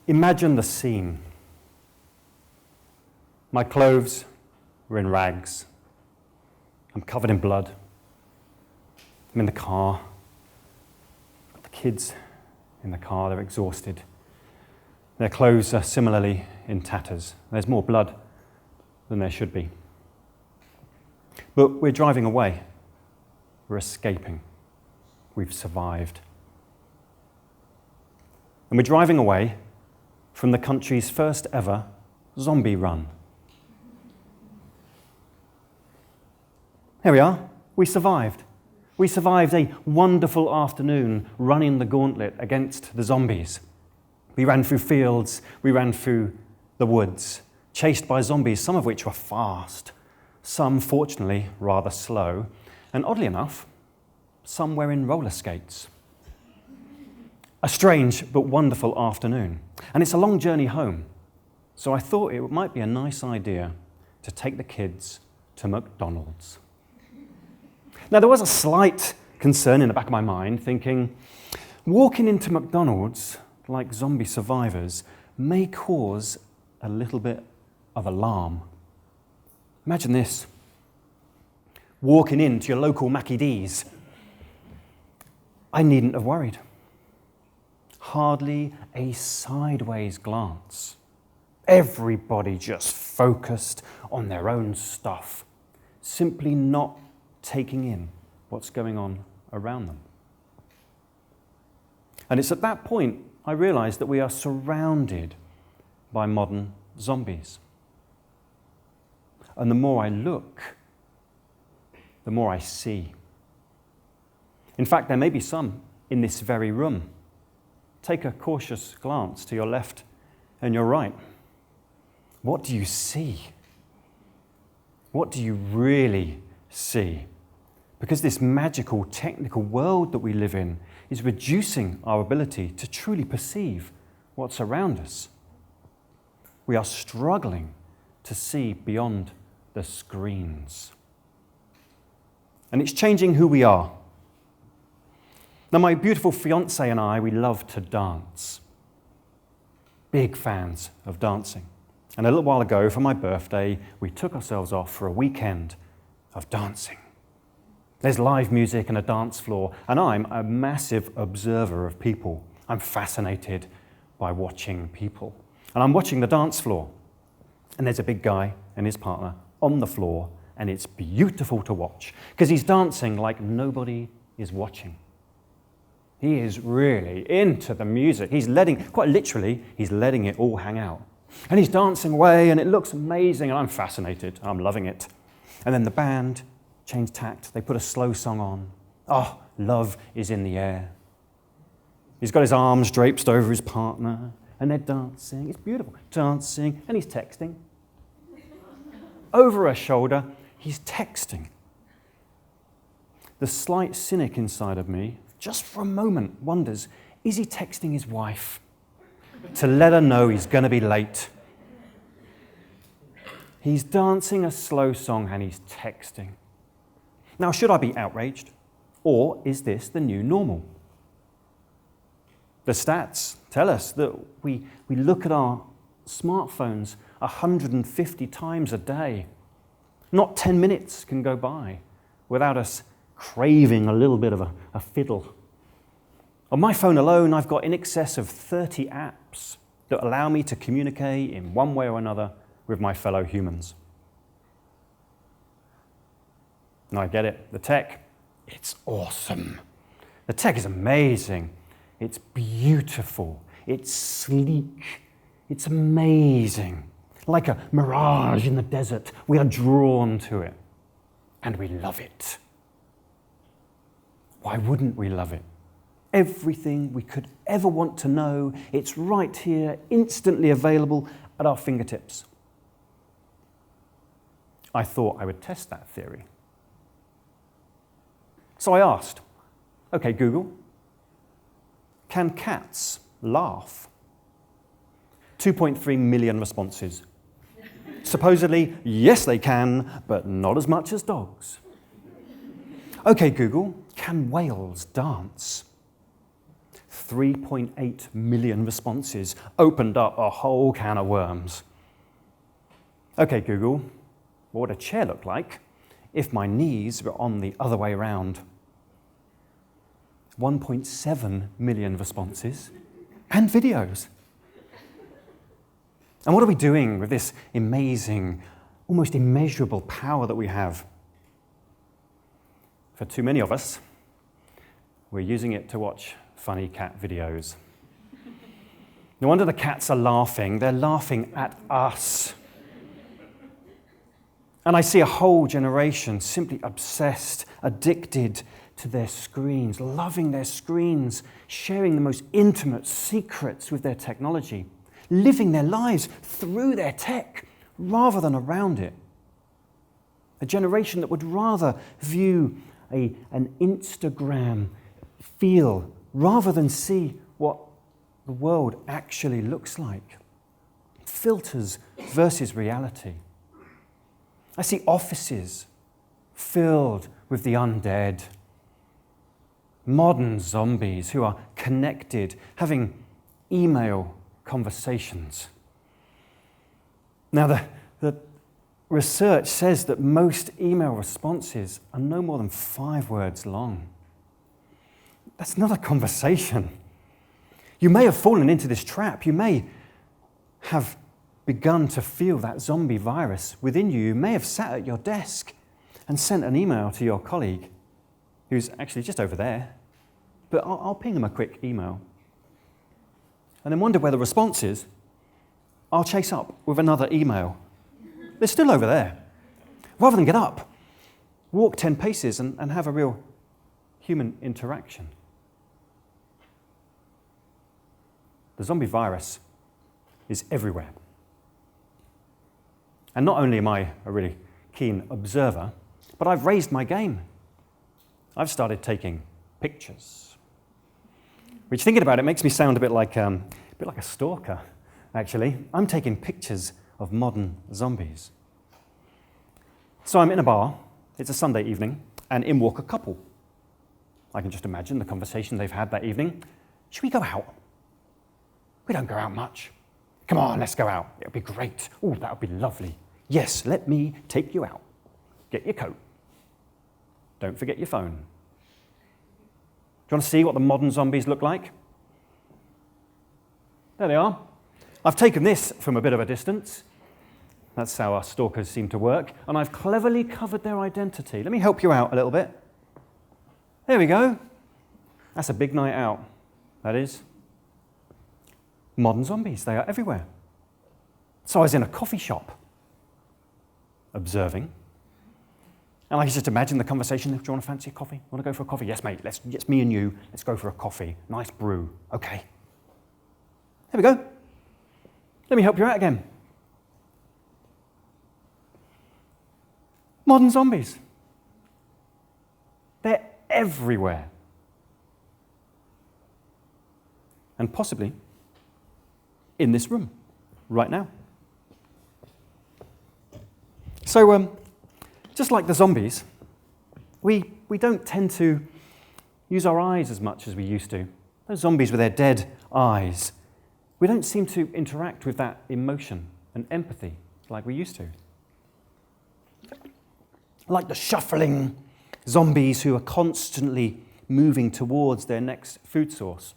Imagine the scene. My clothes were in rags. I'm covered in blood. I'm in the car. The kids in the car, they're exhausted. Their clothes are similarly in tatters. There's more blood than there should be. But we're driving away. We're escaping. We've survived. And we're driving away from the country's first ever zombie run. Here we are. We survived. We survived a wonderful afternoon running the gauntlet against the zombies. We ran through fields, we ran through the woods, chased by zombies, some of which were fast, some, fortunately, rather slow, and oddly enough, some wearing roller skates. A strange but wonderful afternoon, and it's a long journey home, so I thought it might be a nice idea to take the kids to McDonald's. Now, there was a slight concern in the back of my mind, thinking, walking into McDonald's like zombie survivors may cause a little bit of alarm. Imagine this, walking into your local machetes. I needn't have worried. Hardly a sideways glance. Everybody just focused on their own stuff, simply not taking in what's going on around them. And it's at that point I realized that we are surrounded by modern zombies. And the more I look, the more I see. In fact, there may be some in this very room. Take a cautious glance to your left and your right. What do you see? What do you really see? Because this magical, technical world that we live in is reducing our ability to truly perceive what's around us. We are struggling to see beyond the screens. And it's changing who we are. Now, my beautiful fiancée and I, we love to dance. Big fans of dancing. And a little while ago, for my birthday, we took ourselves off for a weekend of dancing. There's live music and a dance floor, and I'm a massive observer of people. I'm fascinated by watching people. And I'm watching the dance floor, and there's a big guy and his partner on the floor, and it's beautiful to watch, because he's dancing like nobody is watching. He is really into the music. Quite literally, he's letting it all hang out. And he's dancing away, and it looks amazing, and I'm fascinated. I'm loving it. And then the band changed tact. They put a slow song on. Oh, love is in the air. He's got his arms draped over his partner, and they're dancing. It's beautiful. Dancing, and he's texting. Over her shoulder, he's texting. The slight cynic inside of me, just for a moment, wonders, is he texting his wife to let her know he's going to be late? He's dancing a slow song and he's texting. Now, should I be outraged? Or is this the new normal? The stats tell us that we look at our smartphones 150 times a day. Not 10 minutes can go by without us craving a little bit of a fiddle. On my phone alone, I've got in excess of 30 apps that allow me to communicate in one way or another with my fellow humans. Now, I get it. The tech, it's awesome. The tech is amazing. It's beautiful. It's sleek. It's amazing. Like a mirage in the desert, we are drawn to it, and we love it. Why wouldn't we love it? Everything we could ever want to know, it's right here, instantly available at our fingertips. I thought I would test that theory. So I asked, okay, Google, can cats laugh? 2.3 million responses. Supposedly, yes they can, but not as much as dogs. Okay, Google, can whales dance? 3.8 million responses opened up a whole can of worms. Okay, Google, what would a chair look like if my knees were on the other way around? 1.7 million responses and videos. And what are we doing with this amazing, almost immeasurable power that we have? For too many of us, we're using it to watch funny cat videos. No wonder the cats are laughing. They're laughing at us. And I see a whole generation simply obsessed, addicted to their screens, loving their screens, sharing the most intimate secrets with their technology, living their lives through their tech rather than around it. A generation that would rather view an Instagram feel rather than see what the world actually looks like. Filters versus reality. I see offices filled with the undead, modern zombies who are connected, having email conversations. Now, the research says that most email responses are no more than 5 words long. That's not a conversation. You may have fallen into this trap. You may have begun to feel that zombie virus within you. You may have sat at your desk and sent an email to your colleague who's actually just over there. But I'll ping them a quick email. And then wonder where the response is. I'll chase up with another email. They're still over there. Rather than get up, walk 10 paces and have a real human interaction. The zombie virus is everywhere. And not only am I a really keen observer, but I've raised my game. I've started taking pictures. Which, thinking about it, makes me sound a bit like a stalker, actually. I'm taking pictures of modern zombies. So I'm in a bar, it's a Sunday evening, and in walk a couple. I can just imagine the conversation they've had that evening. Should we go out? We don't go out much. Come on, let's go out. It'll be great. Oh, that'll be lovely. Yes, let me take you out. Get your coat. Don't forget your phone. Do you want to see what the modern zombies look like? There they are. I've taken this from a bit of a distance. That's how our stalkers seem to work. And I've cleverly covered their identity. Let me help you out a little bit. There we go. That's a big night out, that is. Modern zombies, they are everywhere. So I was in a coffee shop, observing. And I just imagine the conversation. Do you want to fancy a coffee? Want to go for a coffee? Yes, mate. It's me and you. Let's go for a coffee. Nice brew. Okay. There we go. Let me help you out again. Modern zombies. They're everywhere. And possibly in this room right now. So, just like the zombies, we don't tend to use our eyes as much as we used to. Those zombies with their dead eyes, we don't seem to interact with that emotion and empathy like we used to. Like the shuffling zombies who are constantly moving towards their next food source.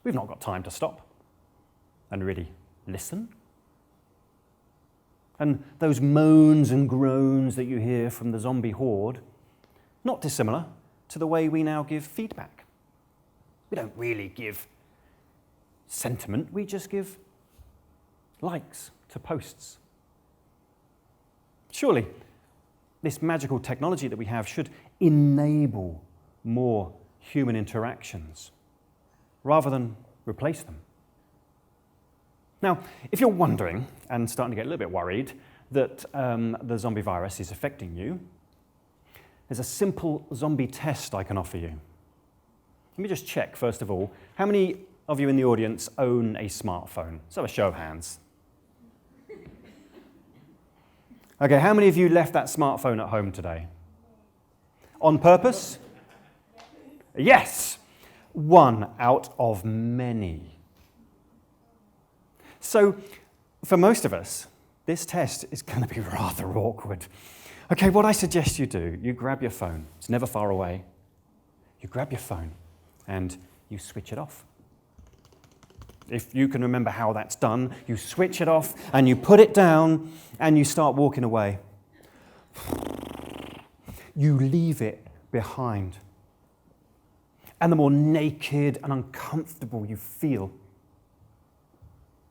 We've not got time to stop and really listen. And those moans and groans that you hear from the zombie horde, not dissimilar to the way we now give feedback. We don't really give sentiment, we just give likes to posts. Surely, this magical technology that we have should enable more human interactions rather than replace them. Now, if you're wondering and starting to get a little bit worried that the zombie virus is affecting you, there's a simple zombie test I can offer you. Let me just check, first of all, how many of you in the audience own a smartphone? So a show of hands. Okay, how many of you left that smartphone at home today? On purpose? Yes. one out of many. So, for most of us, this test is going to be rather awkward. Okay, what I suggest you do, you grab your phone. It's never far away. You grab your phone and you switch it off. If you can remember how that's done, you switch it off and you put it down and you start walking away. You leave it behind. And the more naked and uncomfortable you feel,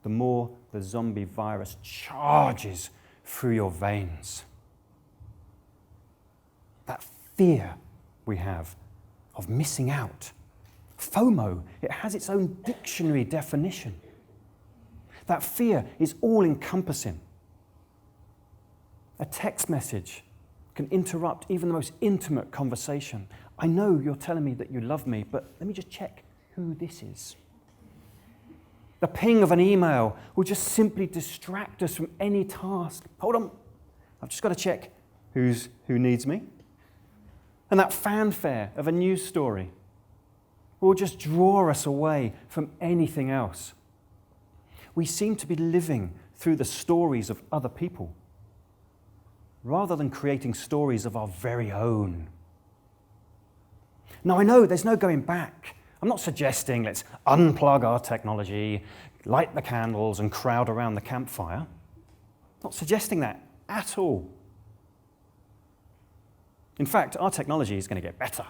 the more the zombie virus charges through your veins. That fear we have of missing out. FOMO, it has its own dictionary definition. That fear is all-encompassing. A text message can interrupt even the most intimate conversation. I know you're telling me that you love me, but let me just check who this is. The ping of an email will just simply distract us from any task. Hold on, I've just got to check who needs me. And that fanfare of a news story will just draw us away from anything else. We seem to be living through the stories of other people rather than creating stories of our very own. Now, I know there's no going back. I'm not suggesting let's unplug our technology, light the candles, and crowd around the campfire. I'm not suggesting that at all. In fact, our technology is going to get better,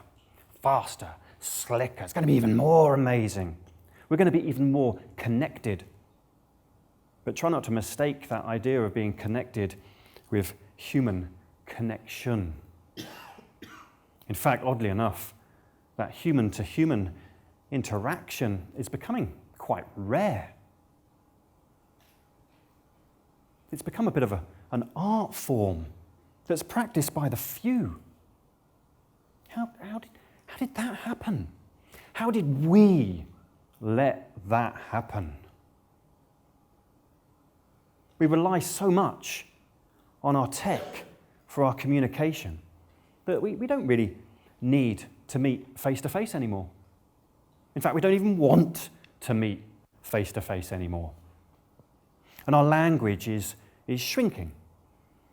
faster, slicker. It's going to be even more amazing. We're going to be even more connected. But try not to mistake that idea of being connected with human connection. In fact, oddly enough, that human-to-human interaction is becoming quite rare. It's become a bit of an art form that's practiced by the few. How did that happen? How did we let that happen? We rely so much on our tech for our communication that we don't really need to meet face-to-face anymore. In fact, we don't even want to meet face-to-face anymore. And our language is shrinking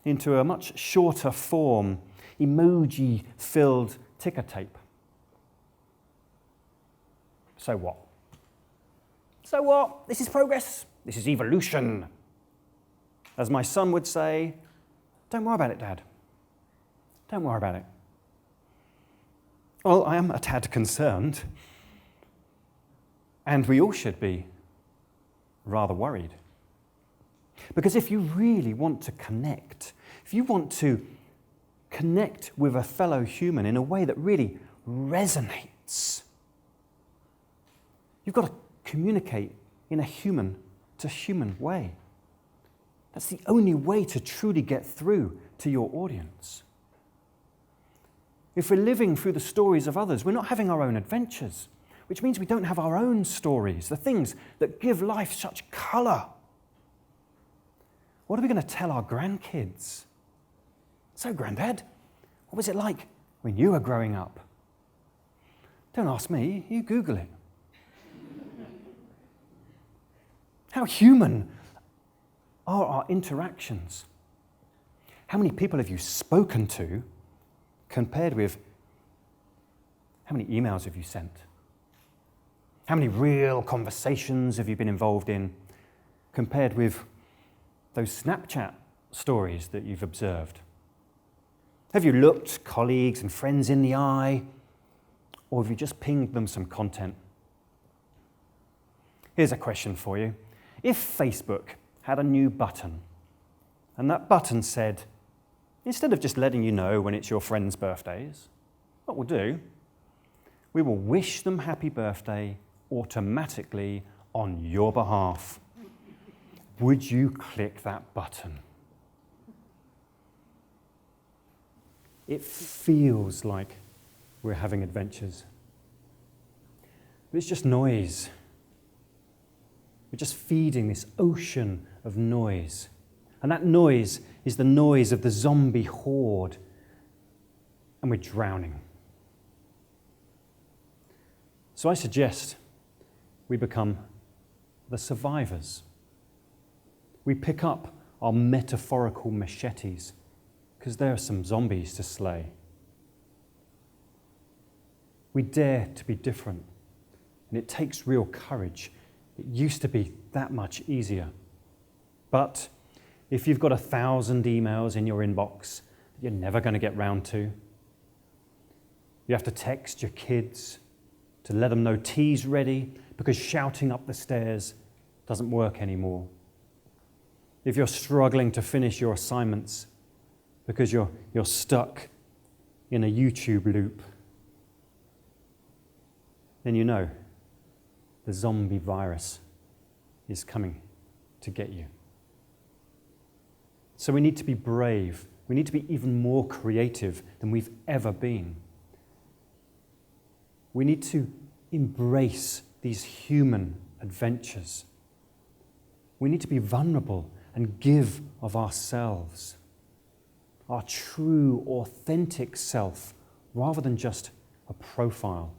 into a much shorter form, emoji-filled ticker tape. So what? So what? This is progress. This is evolution. As my son would say, don't worry about it, Dad. Don't worry about it. Well, I am a tad concerned, and we all should be rather worried. Because if you really want to connect, if you want to connect with a fellow human in a way that really resonates, you've got to communicate in a human-to-human way. That's the only way to truly get through to your audience. If we're living through the stories of others, we're not having our own adventures, which means we don't have our own stories, the things that give life such colour. What are we going to tell our grandkids? So, Grandad, what was it like when you were growing up? Don't ask me, you Google it. How human are our interactions? How many people have you spoken to compared with how many emails have you sent? How many real conversations have you been involved in compared with those Snapchat stories that you've observed? Have you looked colleagues and friends in the eye, or have you just pinged them some content? Here's a question for you. If Facebook had a new button, and that button said, instead of just letting you know when it's your friends' birthdays, what we'll do, we will wish them happy birthday automatically on your behalf. Would you click that button? It feels like we're having adventures. But it's just noise. We're just feeding this ocean of noise. And that noise is the noise of the zombie horde. And we're drowning. So I suggest we become the survivors. We pick up our metaphorical machetes, because there are some zombies to slay. We dare to be different, and it takes real courage. It used to be that much easier. But if you've got 1,000 emails in your inbox that you're never going to get round to, you have to text your kids to let them know tea's ready because shouting up the stairs doesn't work anymore. If you're struggling to finish your assignments because you're stuck in a YouTube loop, then you know the zombie virus is coming to get you. So we need to be brave. We need to be even more creative than we've ever been. We need to embrace these human adventures. We need to be vulnerable and give of ourselves, our true, authentic self, rather than just a profile.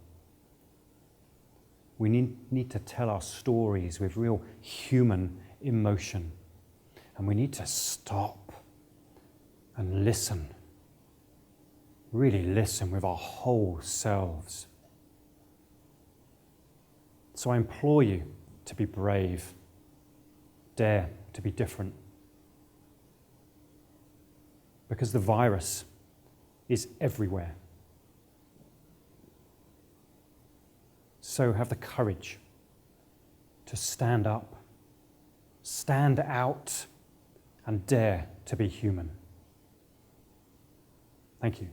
We need to tell our stories with real human emotion. And we need to stop and listen. Really listen with our whole selves. So I implore you to be brave. Dare to be different. Because the virus is everywhere. So have the courage to stand up, stand out, and dare to be human. Thank you.